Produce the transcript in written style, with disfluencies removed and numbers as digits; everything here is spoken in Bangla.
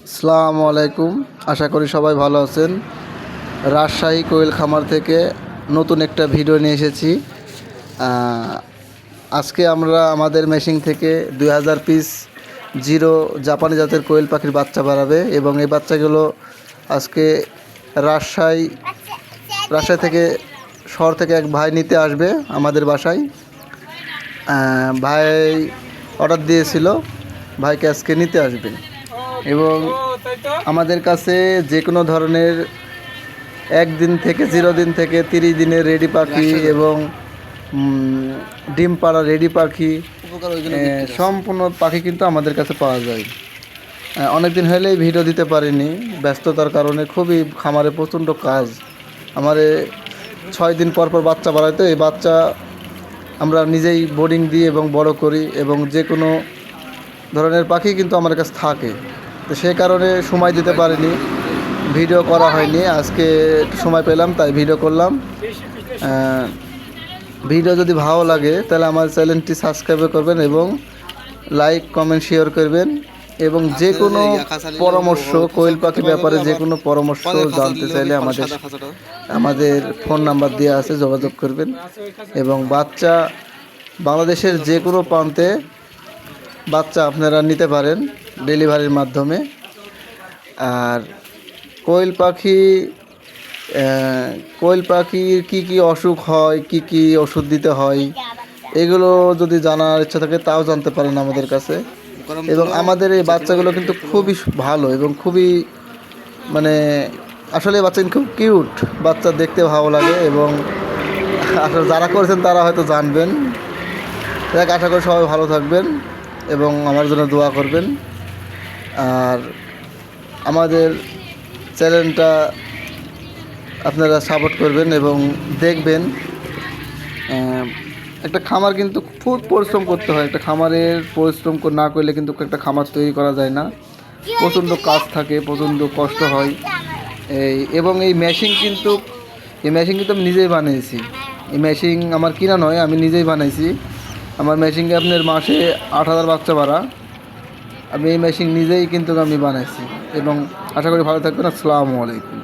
আসসালামু আলাইকুম। আশা করি সবাই ভালো আছেন। রাজশাহী কোয়েল খামার থেকে নতুন একটা ভিডিও নিয়ে এসেছি। আজকে আমরা আমাদের মেশিন থেকে 2000 পিস জিরো জাপানি জাতের কোয়েল পাখির বাচ্চা বাড়াবে এবং এই বাচ্চাগুলো আজকে রাজশাহী থেকে শহর থেকে এক ভাই নিতে আসবে আমাদের বাসায়। ভাই অর্ডার দিয়েছিল, ভাইকে আজকে নিতে আসবে এবং আমাদের কাছে যে কোনো ধরনের 1 দিন থেকে 0 দিন থেকে 30 দিনের রেডি পাখি এবং ডিম পাড়া রেডি পাখি সম্পূর্ণ পাখি কিন্তু আমাদের কাছে পাওয়া যায়। অনেক দিন হলেই ভিডিও দিতে পারিনি, ব্যস্ততার কারণে। খুবই খামারে প্রচণ্ড কাজ। আমারে 6 দিন পর পর বাচ্চা বাড়াইতে, এই বাচ্চা আমরা নিজেই বোর্ডিং দিই এবং বড় করি এবং যে কোনো ধরনের পাখি কিন্তু আমার কাছে থাকে। তো সে কারণে সময় দিতে পারিনি, ভিডিও করা হয়নি। আজকে একটু সময় পেলাম তাই ভিডিও করলাম। ভিডিও যদি ভালো লাগে তাহলে আমার চ্যানেলটি সাবস্ক্রাইব করবেন এবং লাইক কমেন্ট শেয়ার করবেন এবং যে কোনো পরামর্শ কোয়েল পাখির ব্যাপারে যে কোনো পরামর্শ জানতে চাইলে আমাদের ফোন নাম্বার দেওয়া আছে, যোগাযোগ করবেন। এবং বাচ্চা বাংলাদেশের যে কোনো প্রান্তে বাচ্চা আপনারা নিতে পারেন ডেলিভারির মাধ্যমে। আর কোয়েল পাখির কী অসুখ হয়, কি ওষুধ দিতে হয়, এগুলো যদি জানার ইচ্ছা থাকে তাও জানতে পারেন আমাদের কাছে। এবং আমাদের এই বাচ্চাগুলো কিন্তু খুবই ভালো এবং খুবই আসলে বাচ্চা খুব কিউট বাচ্চা, দেখতে ভালো লাগে এবং আসলে যারা করেছেন তারা হয়তো জানবেন। দেখ, আশা করি সবাই ভালো থাকবেন এবং আমার জন্য দোয়া করবেন। আর আমাদের চ্যানেলটা আপনারা সাপোর্ট করবেন এবং দেখবেন। একটা খামার কিন্তু খুব পরিশ্রম করতে হয়। একটা খামারের পরিশ্রম না করলে কিন্তু একটা খামার তৈরি করা যায় না। প্রচণ্ড কাজ থাকে, প্রচণ্ড কষ্ট হয়। এবং এই মেশিন কিন্তু আমি নিজেই বানিয়েছি। এই মেশিন আমার কিনা নয়, আমি নিজেই বানাইছি। আমার মেশিনকে আপনার মাসে 8000 বাচ্চা বাড়া, আমি এই মেশিন নিজেই কিন্তু আমি বানাইছি এবং আশা করি ভালো থাকবেন। আসসালামু আলাইকুম।